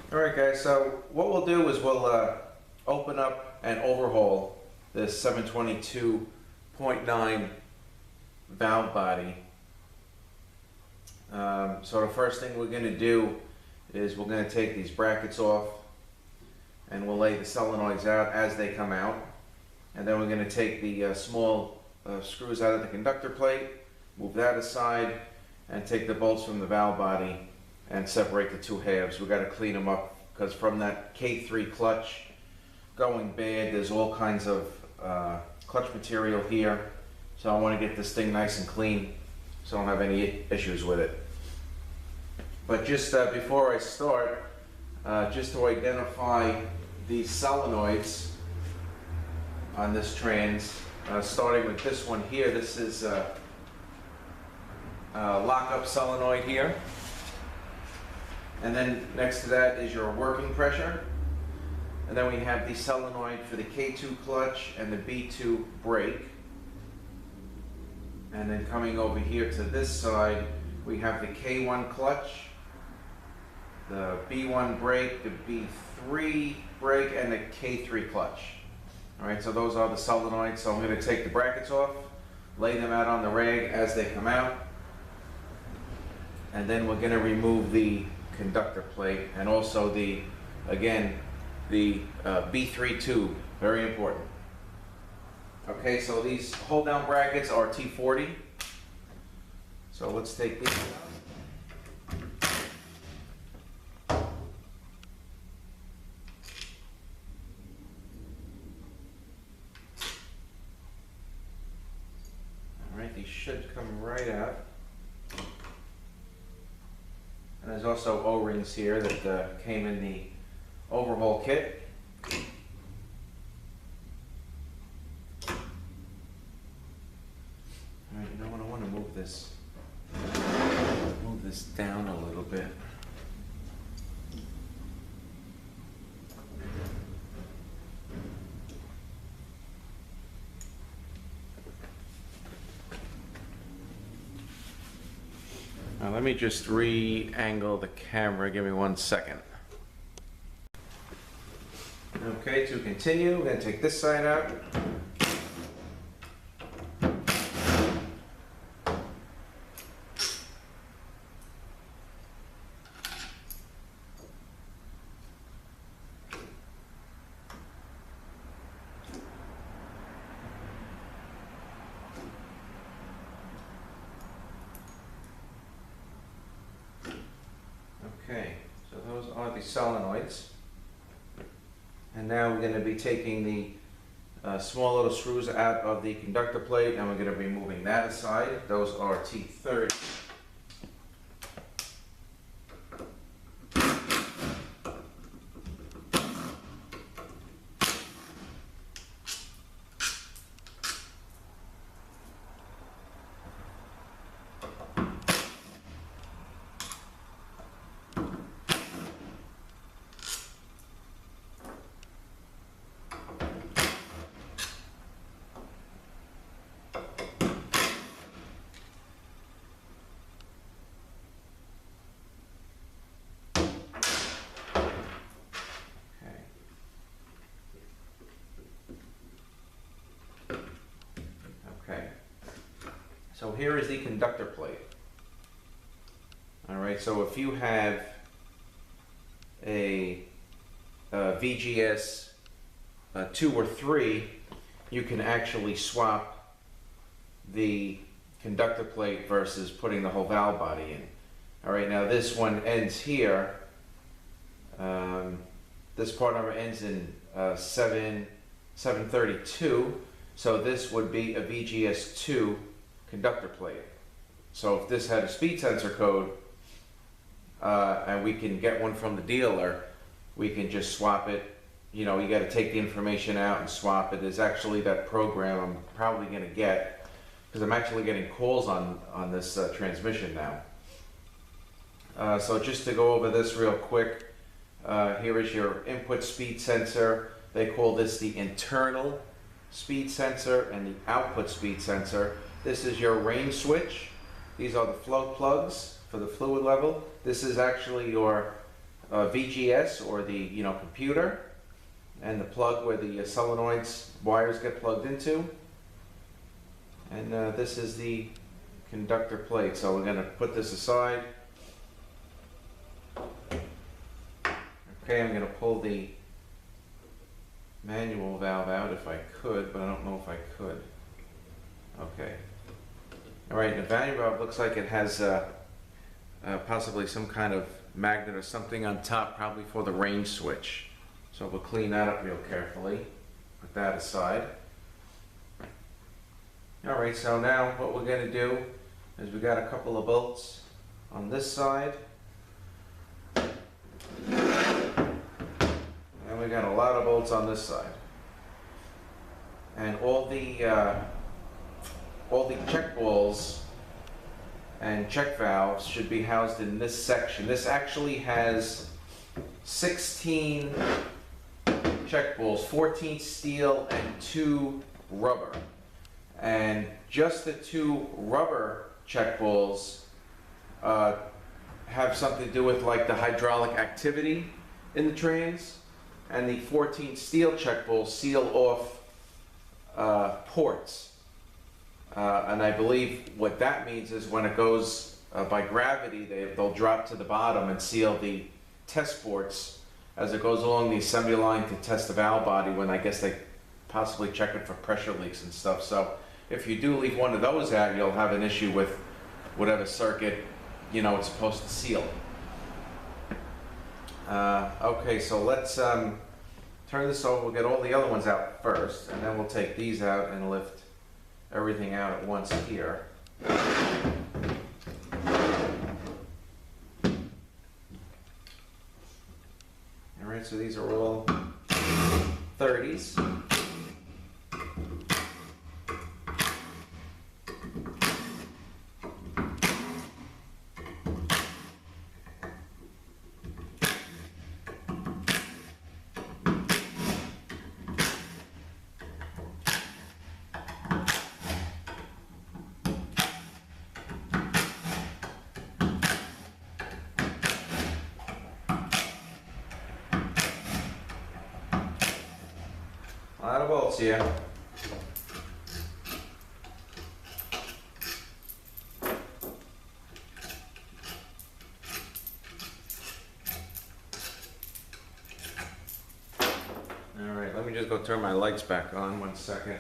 Alright guys, so what we'll do is we'll open up and overhaul this 722.9 valve body. So the first thing we're going to do is we're going to take these brackets off and we'll lay the solenoids out as they come out, and then we're going to take the small screws out of the conductor plate, move that aside, and take the bolts from the valve body and separate the two halves. We've got to clean them up because from that K3 clutch going bad, there's all kinds of clutch material here. So I want to get this thing nice and clean so I don't have any issues with it. But just before I start, just to identify these solenoids on this trans, starting with this one here. This is a lock-up solenoid here. And then next to that is your working pressure. And then we have the solenoid for the K2 clutch and the B2 brake. And then coming over here to this side, we have the K1 clutch, the B1 brake, the B3 brake, and the K3 clutch. Alright, so those are the solenoids. So I'm going to take the brackets off, lay them out on the rag as they come out, and then we're going to remove the conductor plate and also the B3 tube, very important. Okay, so these hold down brackets are T40. So let's take these out. Alright, these should come right out. And there's also O-rings here that came in the overhaul kit. Alright, you know what, I want to move this down a little bit. Now let me just re-angle the camera, give me 1 second. Okay, to continue, we're going to take this side out. Okay, so those are the solenoids. And now we're going to be taking the small little screws out of the conductor plate, and we're going to be moving that aside. Those are T30. So here is the conductor plate. Alright, so if you have a VGS 2 or 3, you can actually swap the conductor plate versus putting the whole valve body in. Alright, now this one ends here. This part number ends in 732, so this would be a VGS 2 conductor plate. So if this had a speed sensor code, and we can get one from the dealer, we can just swap it. You know, you got to take the information out and swap it. There's actually that program I'm probably going to get, because I'm actually getting calls on this transmission now. So just to go over this real quick, here is your input speed sensor. They call this the internal speed sensor and the output speed sensor. This is your range switch. These are the flow plugs for the fluid level. This is actually your VGS, or the computer, and the plug where the solenoids wires get plugged into. And this is the conductor plate. So we're going to put this aside. Okay, I'm going to pull the manual valve out if I could, but I don't know if I could. Okay. All right, the manual valve looks like it has possibly some kind of magnet or something on top, probably for the range switch. So we'll clean that up real carefully. Put that aside. All right, so now what we're going to do is we got a couple of bolts on this side. And we got a lot of bolts on this side. And all the check balls and check valves should be housed in this section. This actually has 16 check balls, 14 steel and 2 rubber. And just the 2 rubber check balls have something to do with like the hydraulic activity in the trains, and the 14 steel check balls seal off ports. And I believe what that means is when it goes by gravity, they'll drop to the bottom and seal the test ports as it goes along the assembly line to test the valve body, when I guess they possibly check it for pressure leaks and stuff. So if you do leave one of those out, you'll have an issue with whatever circuit it's supposed to seal. Okay, so let's turn this over. We'll get all the other ones out first, and then we'll take these out and lift everything out at once here. All right, so these are all 30s. A lot of bolts here. All right, let me just go turn my lights back on 1 second.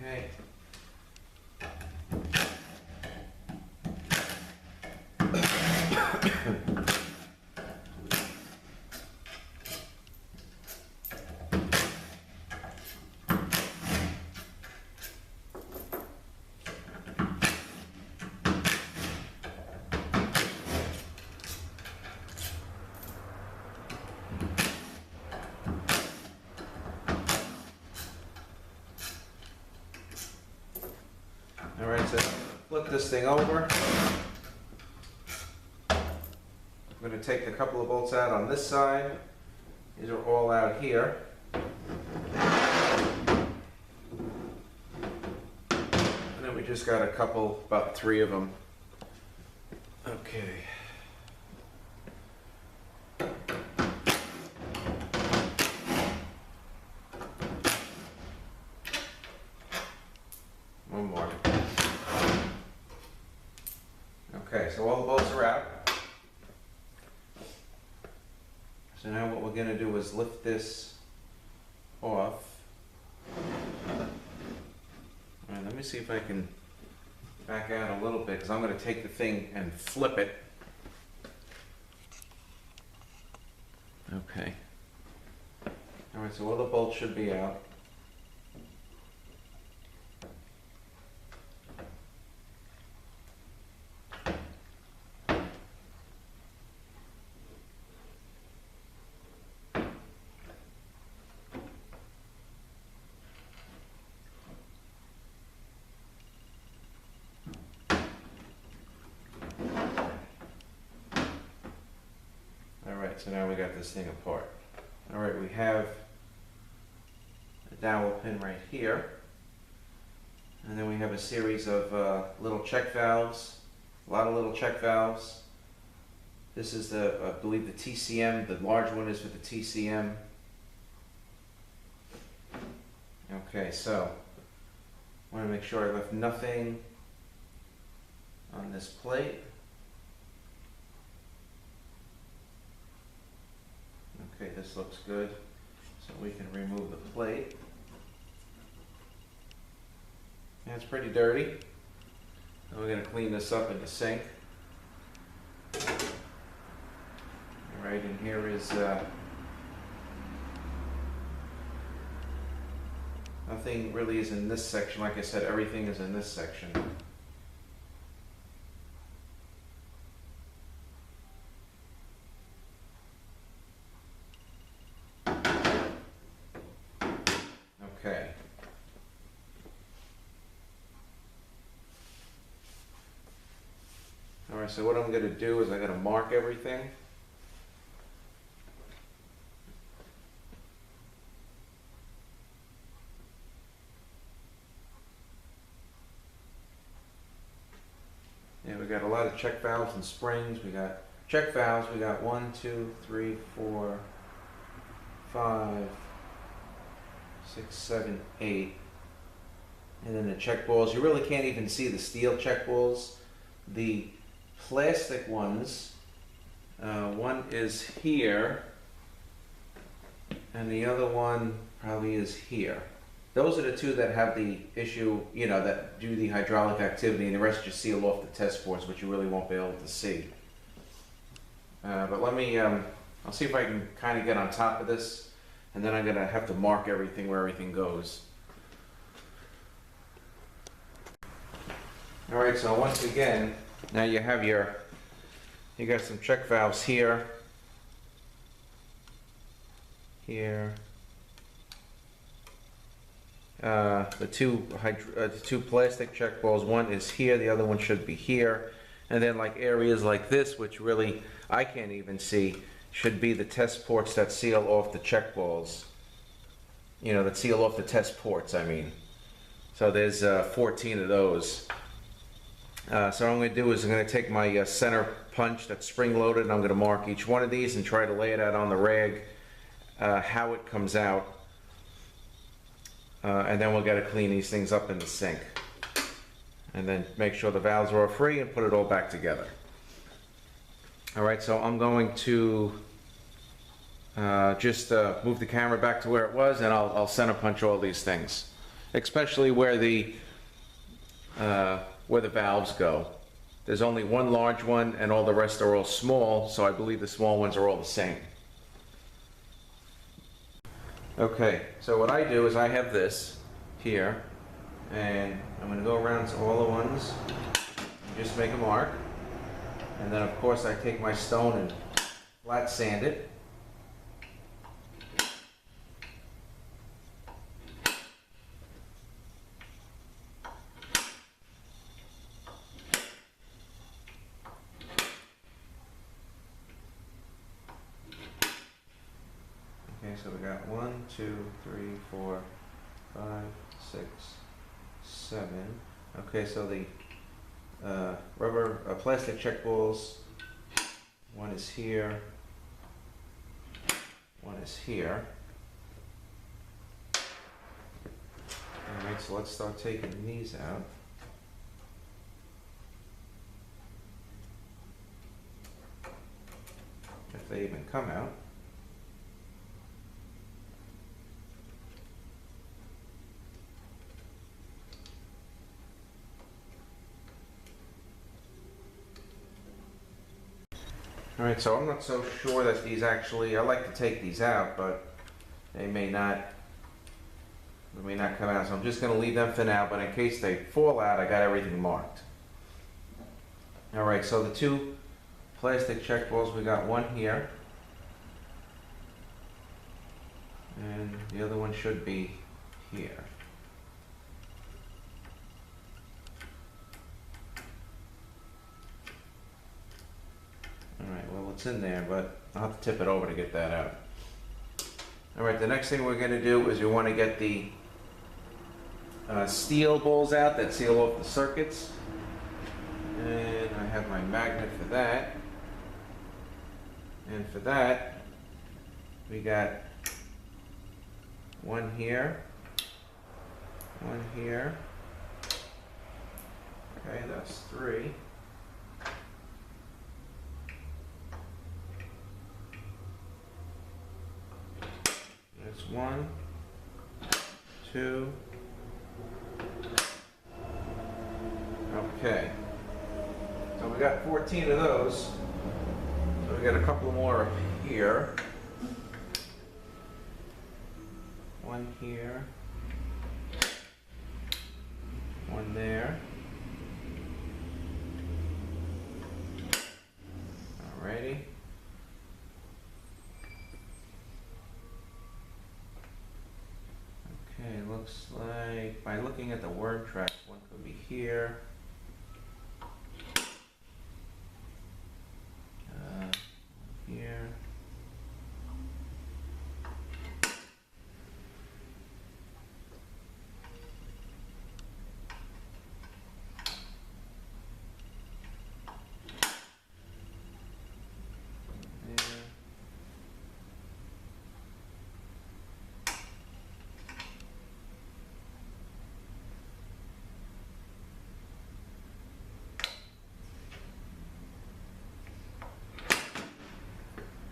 Okay. All right, so flip this thing over. I'm going to take a couple of bolts out on this side. These are all out here. And then we just got a couple, about 3 of them. Okay. One more. Okay, so all the bolts are out. So now what we're going to do is lift this off. All right, let me see if I can back out a little bit, because I'm going to take the thing and flip it. Okay. All right, so all the bolts should be out. So now we got this thing apart. All right, we have dowel pin right here. And then we have a series of little check valves, a lot of little check valves. This is the, I believe, the TCM. The large one is for the TCM. Okay, so I want to make sure I left nothing on this plate. Okay, this looks good. So we can remove the plate. And it's pretty dirty. And we're going to clean this up in the sink. Alright, and here is nothing really is in this section. Like I said, everything is in this section. Okay. Alright, so what I'm going to do is I'm going to mark everything. Yeah, we got a lot of check valves and springs. We got check valves. We got 1, 2, 3, 4, 5, 6, 7, 8. And then the check balls. You really can't even see the steel check balls. The plastic ones, one is here, and the other one probably is here. Those are the two that have the issue, you know, that do the hydraulic activity, and the rest just seal off the test ports, which you really won't be able to see. But let me, I'll see if I can kind of get on top of this, and then I'm going to have to mark everything where everything goes. Alright, so once again, now you have you got some check valves here, here. The two plastic check balls, one is here, the other one should be here. And then like areas like this, which really I can't even see, should be the test ports that seal off the check balls. You know, that seal off the test ports, I mean. So there's 14 of those. So what I'm going to do is I'm going to take my center punch that's spring loaded, and I'm going to mark each one of these and try to lay it out on the rag how it comes out. And then we'll get to clean these things up in the sink. And then make sure the valves are all free and put it all back together. Alright, so I'm going to just move the camera back to where it was, and I'll center punch all these things. Especially where the valves go. There's only one large one and all the rest are all small, so I believe the small ones are all the same. Okay, so what I do is I have this here, and I'm going to go around to all the ones and just make a mark. And then of course I take my stone and flat sand it. Okay, so we got 1, 2, 3, 4, 5, 6, 7. Okay, so the plastic check balls, one is here, one is here. Alright, so let's start taking these out. If they even come out. Alright, so I'm not so sure that these actually, I like to take these out, but they may not come out, so I'm just going to leave them for now, but in case they fall out, I got everything marked. Alright, so the two plastic check balls, we got one here, and the other one should be here. Alright, well it's in there, but I'll have to tip it over to get that out. Alright, the next thing we're going to do is we want to get the steel balls out that seal off the circuits. And I have my magnet for that. And for that, we got one here, one here. Okay, that's 3. There's 1, 2. Okay. So we got 14 of those. So we got a couple more here. One here. One there. Alrighty. Okay, looks like by looking at the worm tracks, one could be here. Here.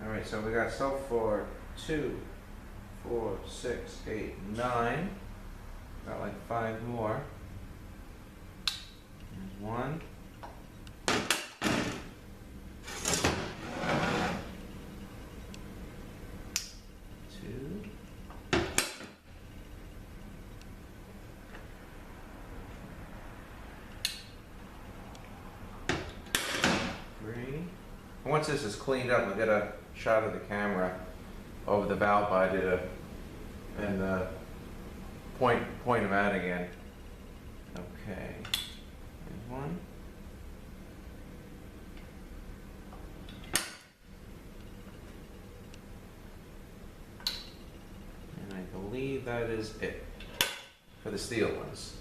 Alright, so we got so far 2, 4, 6, 8, 9. Got like 5 more. There's 1. 2. 3. Once this is cleaned up, we'll get a shot of the camera over the valve body and point them out again. Okay, there's 1. And I believe that is it for the steel ones.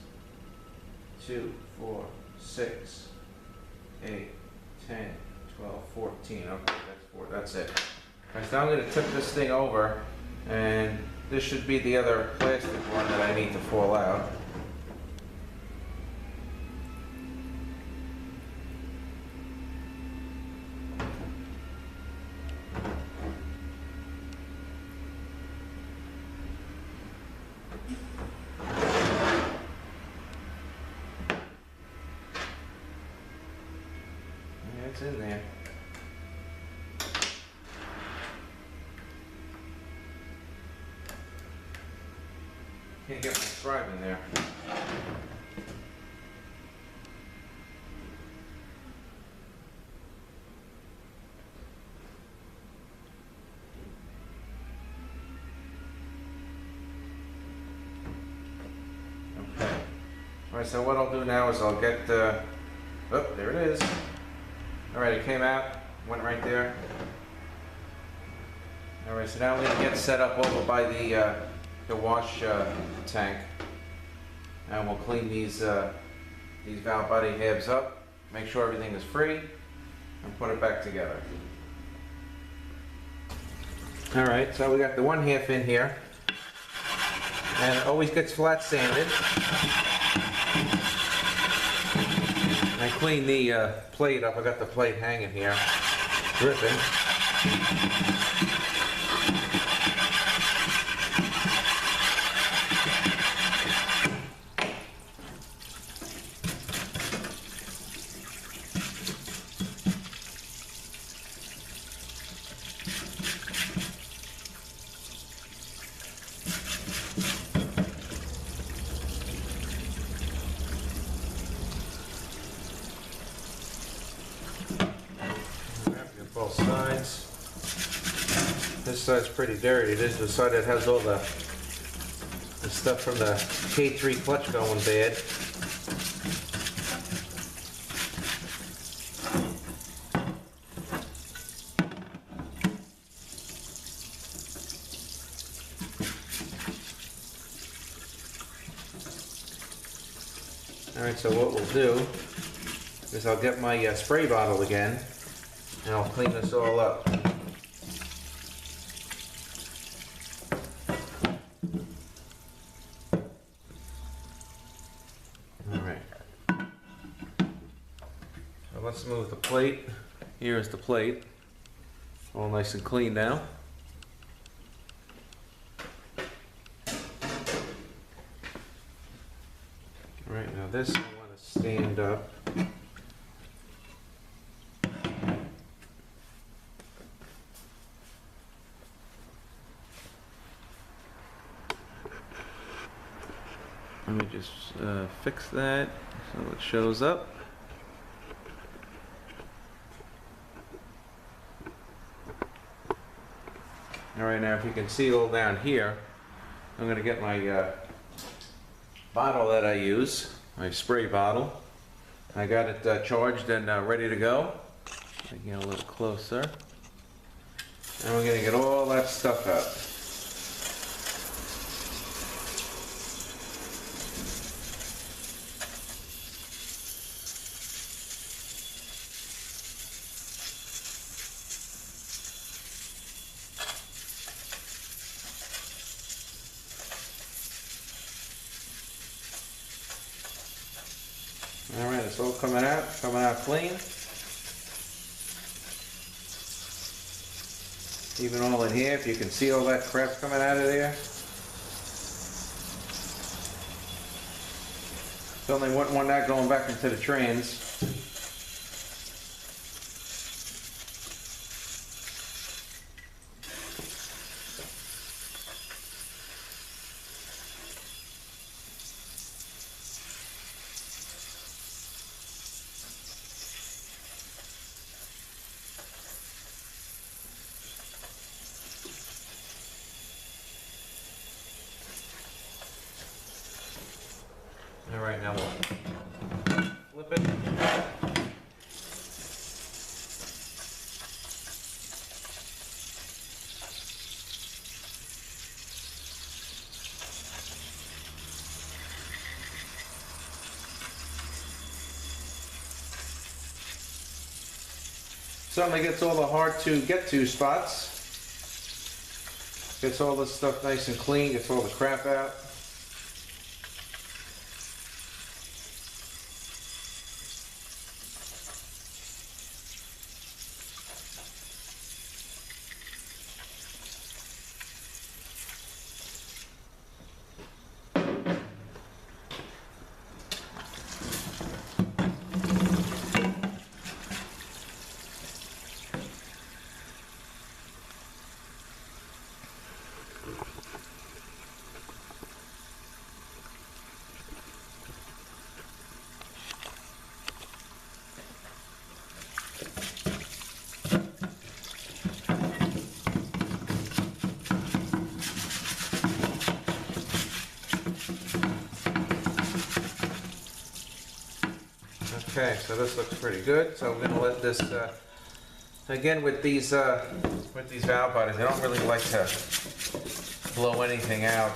2, 4, 6, 8, 10, 12, 14. Okay, that's 4. That's it. Alright, so now I'm going to tip this thing over, and this should be the other plastic one that I need to fall out. Yeah, it's in there. Can't get my scribe in there. Okay. Alright, so what I'll do now is I'll get the... Oh, there it is. Alright, it came out, went right there. Alright, so now we're going to get set up over by the wash tank, and we'll clean these valve body halves up, make sure everything is free, and put it back together. Alright, so we got the one half in here, and it always gets flat sanded. And I cleaned the plate up. I got the plate hanging here, dripping. Both sides. This side's pretty dirty. This is the side that has all the stuff from the K3 clutch going bad. Alright, so what we'll do is I'll get my spray bottle again and I'll clean this all up. Alright. So let's move the plate. Here is the plate. All nice and clean now. Alright, now this I want to stand up. Let me just fix that so it shows up. Alright, now if you can see all down here, I'm going to get my bottle that I use, my spray bottle. I got it charged and ready to go. Get a little closer. And we're going to get all that stuff out. Alright, it's all coming out clean. Even all in here, if you can see all that crap coming out of there. Certainly wouldn't want that going back into the trains. Alright, now we'll flip it. Certainly gets all the hard to get to spots. Gets all this stuff nice and clean, gets all the crap out. Okay, so this looks pretty good. So we're going to let this, again with these valve bodies, I don't really like to blow anything out.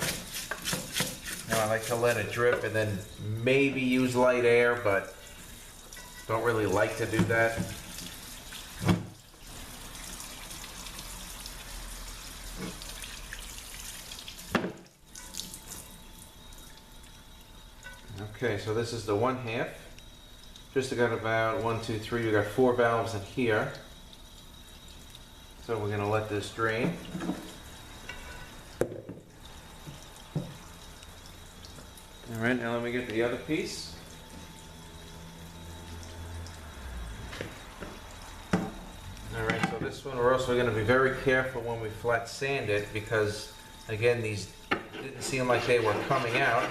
You know, I like to let it drip and then maybe use light air, but don't really like to do that. Okay, so this is the 1/2. Just got about 1, 2, 3. We got 4 valves in here. So we're going to let this drain. All right, now let me get the other piece. All right, so this one we're also going to be very careful when we flat sand it because, again, these didn't seem like they were coming out.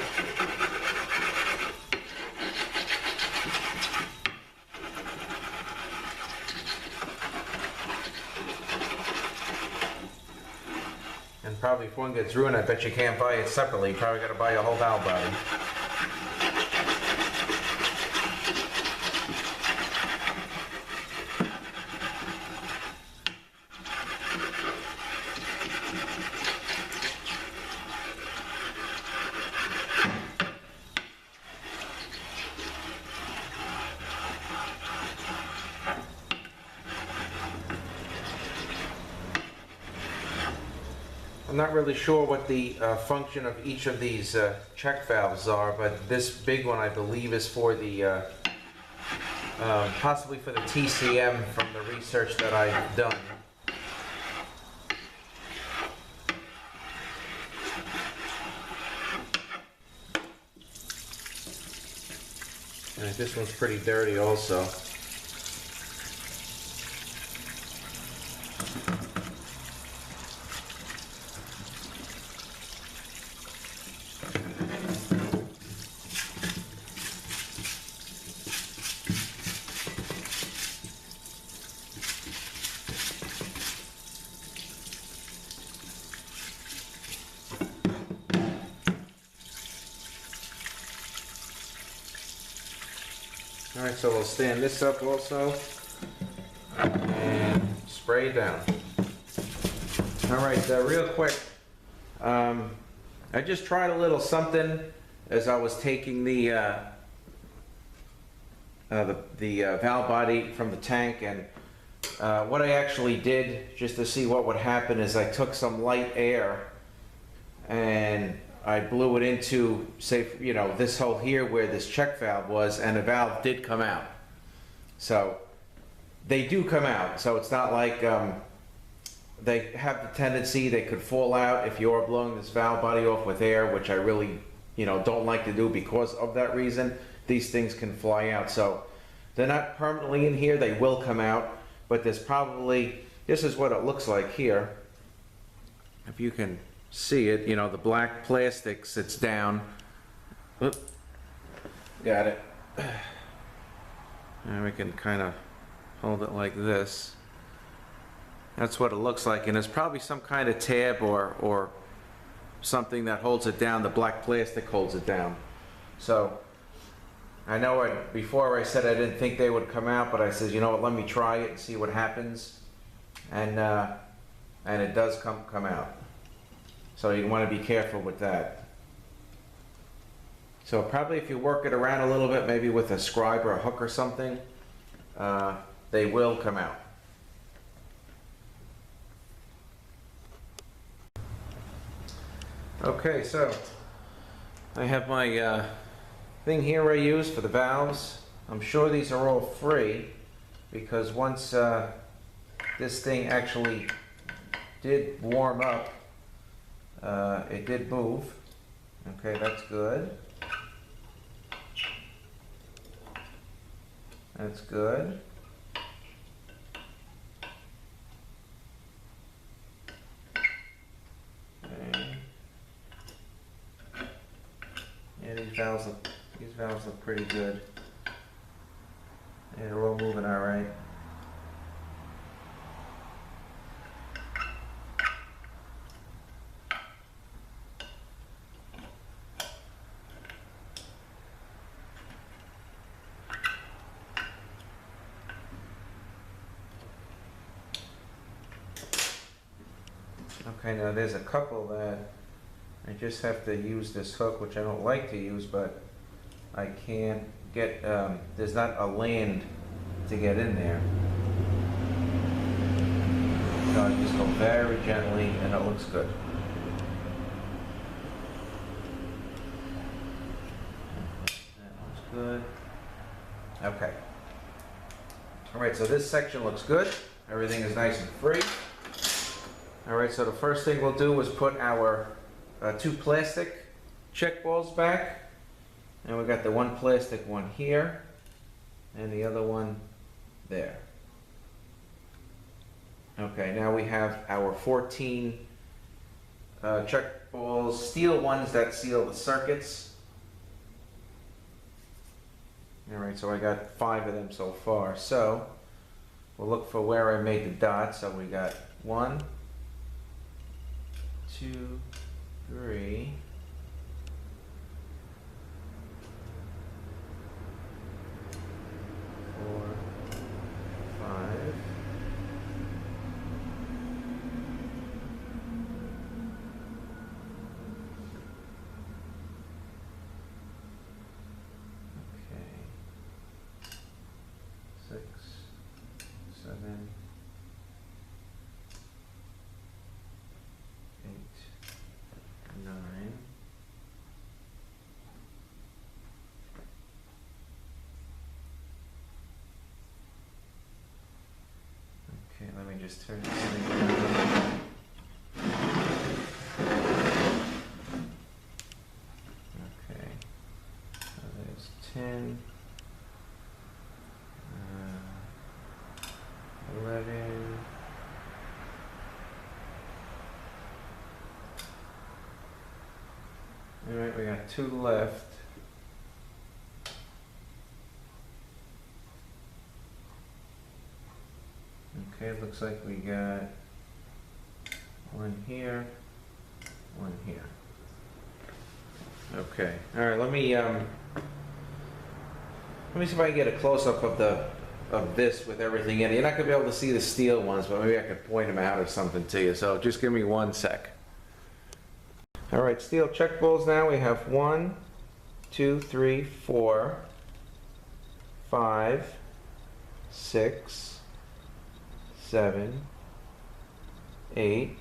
And probably if one gets ruined, I bet you can't buy it separately. You probably got to buy a whole valve body. I'm not really sure what the function of each of these check valves are, but this big one I believe is for the possibly for the TCM from the research that I've done. And this one's pretty dirty also. Alright, so we'll stand this up also and spray down. Alright, real quick, I just tried a little something as I was taking the valve body from the tank, and what I actually did just to see what would happen is I took some light air and I blew it into, say, you know, this hole here where this check valve was, and the valve did come out. So they do come out, so it's not like they have the tendency they could fall out if you're blowing this valve body off with air, which I really, you know, don't like to do because of that reason. These things can fly out, so they're not permanently in here. They will come out, but there's probably, this is what it looks like here. If you can see it, you know, the black plastic sits down. Oop. Got it. And we can kind of hold it like this. That's what it looks like, and there's probably some kind of tab or something that holds it down. The black plastic holds it down. So I know before I said I didn't think they would come out, but I said, you know what, let me try it and see what happens. And it does come out. So you want to be careful with that. So probably if you work it around a little bit, maybe with a scribe or a hook or something, they will come out. Okay, so I have my thing here I use for the valves. I'm sure these are all free because once this thing actually did warm up, it did move. Okay, that's good. That's good. Okay. Yeah, these valves look pretty good. Yeah, they're all moving all right. Okay, now there's a couple that I just have to use this hook, which I don't like to use, but I can't get, there's not a land to get in there. So I just go very gently and it looks good. That looks good. Okay. Alright, so this section looks good. Everything is nice and free. Alright, so the first thing we'll do is put our two plastic check balls back. And we got the one plastic one here and the other one there. Okay, now we have our 14 check balls, steel ones that seal the circuits. Alright, so I got 5 of them so far. So we'll look for where I made the dots. So we got 1, 2, 3, 4, 5. Okay. 6, 7, 8. just turn this thing around. Okay, so there's 10, 11, all right, we got 2 left. Okay, looks like we got 1 here, 1 here. Okay, all right, let me see if I can get a close-up of this with everything in it. You're not gonna be able to see the steel ones, but maybe I could point them out or something to you. So just give me 1 sec. All right, steel check balls now. We have 1, 2, 3, 4, 5, 6, 7, 8,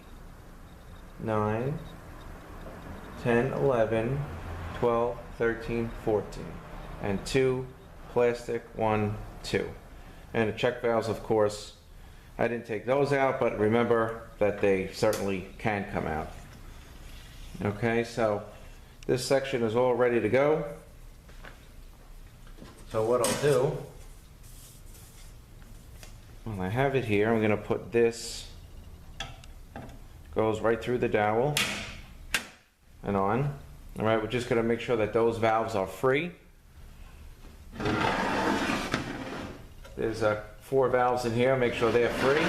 9, 10, 11, 12, 13, 14. And 2 plastic, 1, 2. And the check valves, of course, I didn't take those out, but remember that they certainly can come out. Okay, so this section is all ready to go. So what I'll do, well, I have it here. I'm going to put this, goes right through the dowel and on. All right, we're just going to make sure that those valves are free. There's 4 valves in here. Make sure they're free.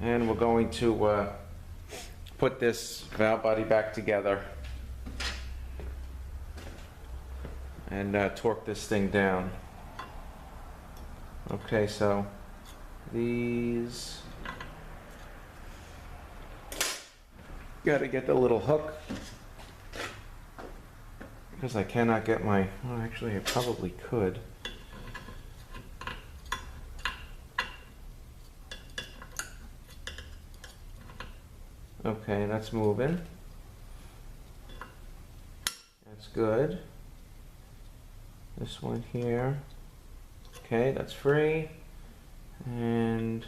And we're going to put this valve body back together and torque this thing down. Okay, so these, got to get the little hook because I cannot get my, well, actually I probably could. Okay, that's moving. That's good. This one here. Okay, that's free. And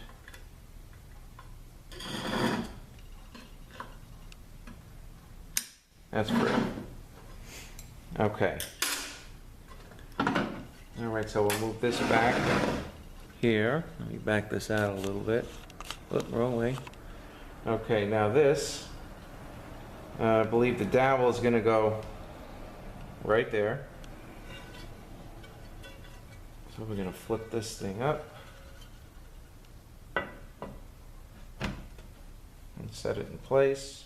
that's free. Okay. All right, so we'll move this back here. Let me back this out a little bit. Oop, wrong way. Okay, now this, I believe the dowel is going to go right there. So we're going to flip this thing up and set it in place.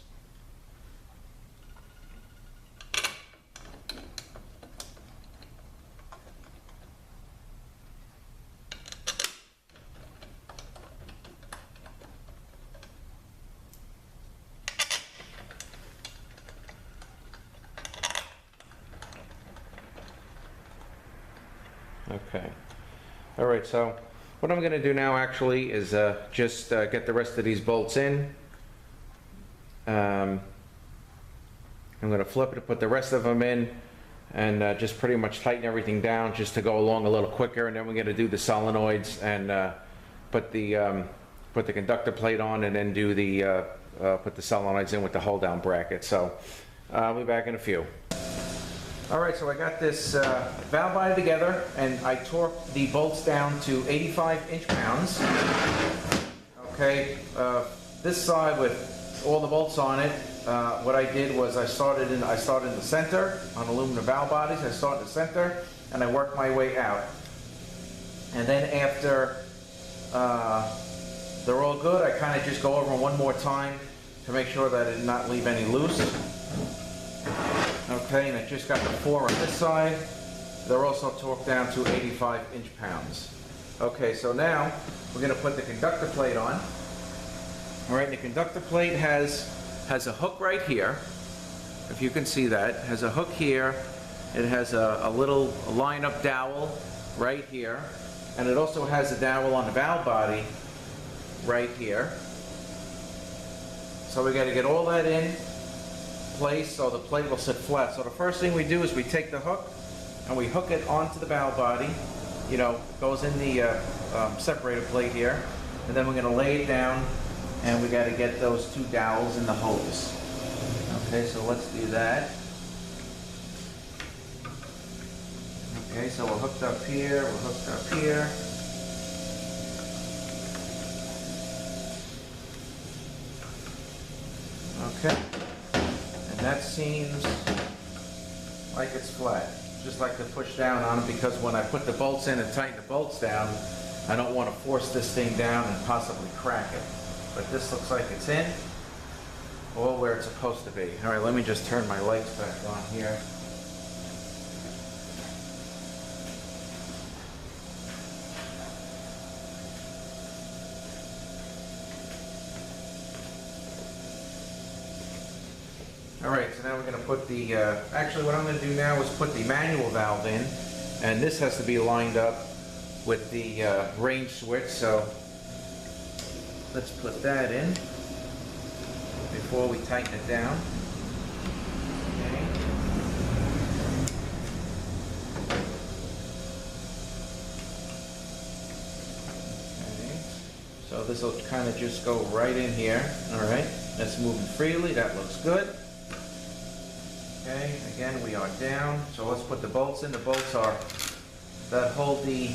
Okay. All right, so what I'm going to do now actually is just get the rest of these bolts in. I'm going to flip it, put the rest of them in, and just pretty much tighten everything down just to go along a little quicker. And then we're going to do the solenoids and put the conductor plate on, and then do the put the solenoids in with the hold down bracket. So I'll be back in a few. All right, so I got this valve body together, and I torqued the bolts down to 85 inch-pounds. Okay, this side with all the bolts on it, what I did was I started in the center on aluminum valve bodies. I start in the center, and I work my way out. And then after they're all good, I kind of just go over them one more time to make sure that I did not leave any loose. Okay, and I just got the 4 on this side. They're also torqued down to 85 inch-pounds. Okay, so now we're going to put the conductor plate on. All right, the conductor plate has a hook right here. If you can see that, it has a hook here. It has a little line-up dowel right here, and it also has a dowel on the valve body right here. So we got to get all that in place so the plate will sit flat. So the first thing we do is we take the hook and we hook it onto the valve body. You know, goes in the separator plate here. And then we're going to lay it down, and we got to get those 2 dowels in the hose. Okay, so let's do that. Okay, so we're hooked up here, we're hooked up here. Okay, and that seems like it's flat. Just like to push down on it, because when I put the bolts in and tighten the bolts down, I don't want to force this thing down and possibly crack it. But this looks like it's in, all where it's supposed to be. All right, let me just turn my lights back on here. All right, so now we're going to put the, actually what I'm going to do now is put the manual valve in, and this has to be lined up with the range switch, so let's put that in before we tighten it down. Okay. Okay. So this will kind of just go right in here. All right, that's moving freely, that looks good. Okay, again, we are down, so let's put the bolts in. The bolts are that hold the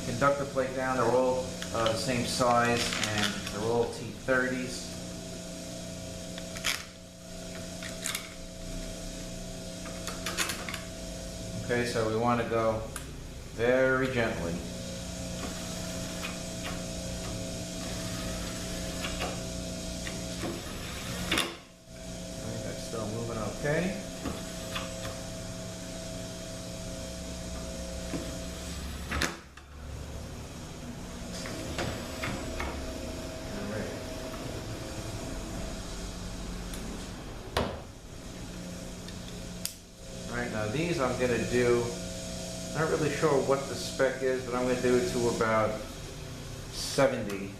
conductor plate down. They're all the same size, and they're all T30s. Okay, so we want to go very gently. Okay, that's still moving okay. Now these I'm going to do, not really sure what the spec is, but I'm going to do it to about 70.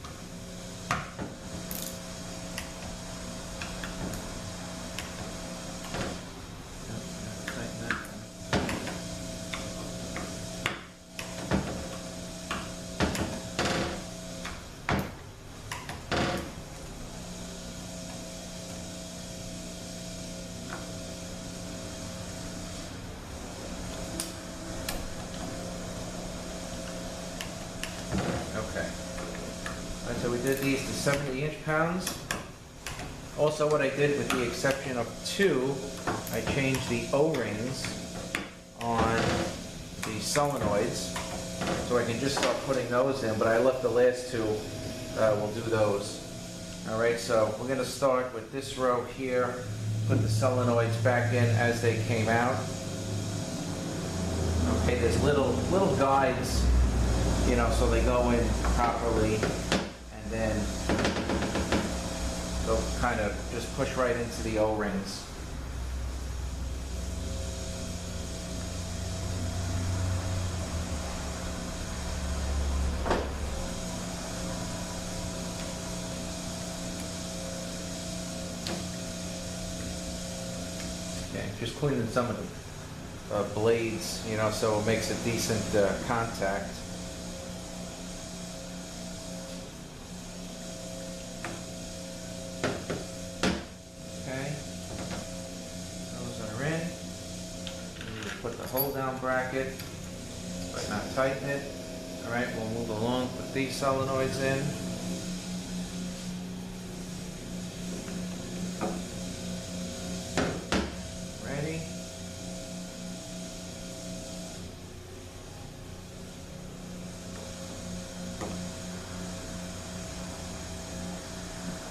Okay. All right, so we did these to 70 inch-pounds. Also, what I did, with the exception of 2, I changed the O-rings on the solenoids, so I can just start putting those in, but I left the last 2, we'll do those. All right, so we're gonna start with this row here, put the solenoids back in as they came out. Okay, there's little guides, you know, so they go in properly, and then they'll kind of just push right into the O-rings. Okay, just cleaning some of the blades, you know, so it makes a decent contact. Put the hold down bracket, but not tighten it. All right, we'll move along, put these solenoids in. Ready?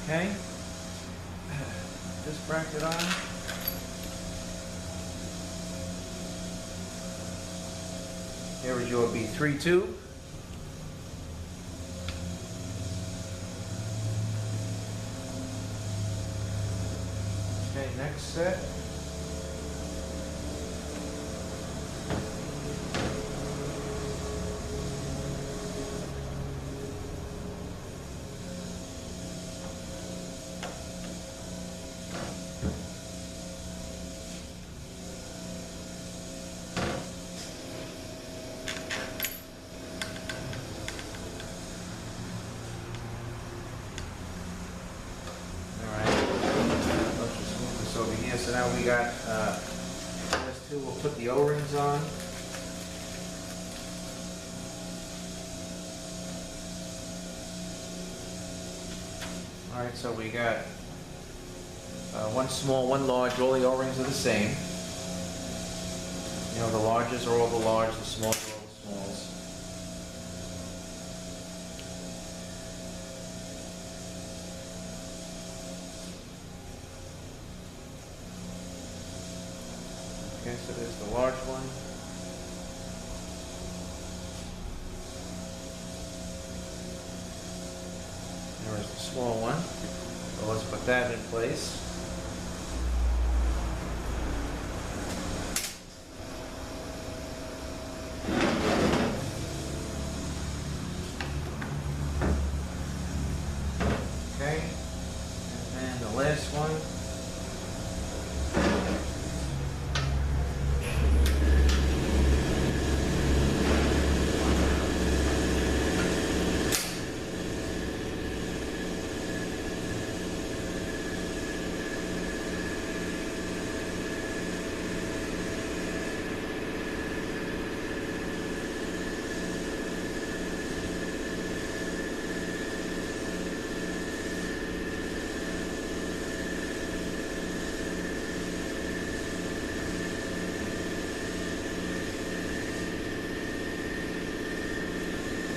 Okay. This bracket on. Here is your B3 tube. Okay, next set. so now we got those two. We'll put the O-rings on. All right, so we got one small, one large. All the O-rings are the same. You know, the larges are all the large, the smalls are all the smalls. Okay, so there's the large one. There's the small one. So let's put that in place. Okay, and then the last one.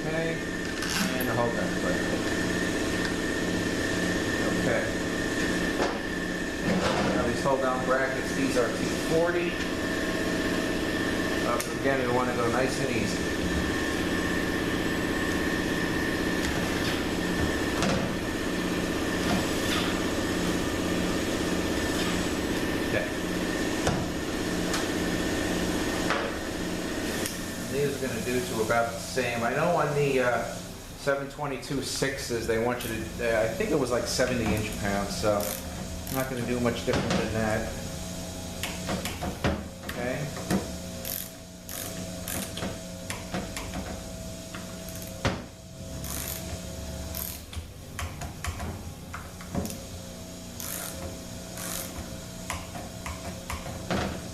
Okay, and hold that plate. Okay. Now these hold down brackets, these are T40. Again, we want to go nice and easy. Okay. These are going to do to about the same. I know on the 722 6s they want you to, I think it was like 70 inch-pounds, so I'm not going to do much different than that. Okay.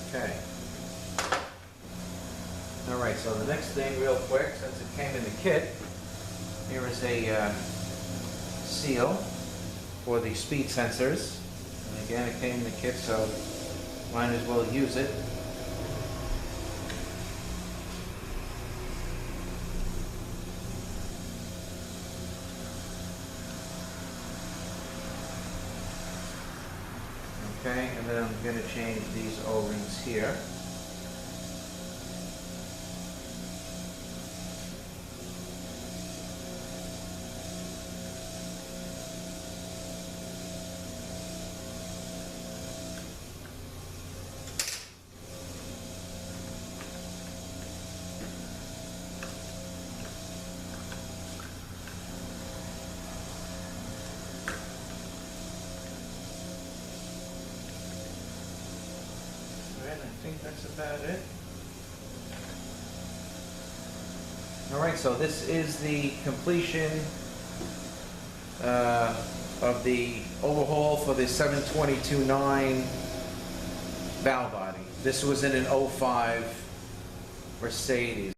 Okay. Alright, so the next thing real quick, since it came in the kit, here is a seal for the speed sensors. And again, it came in the kit, so might as well use it. Okay, and then I'm going to change these O-rings here. I think that's about it. Alright, so this is the completion of the overhaul for the 722-9 valve body. This was in an 05 Mercedes.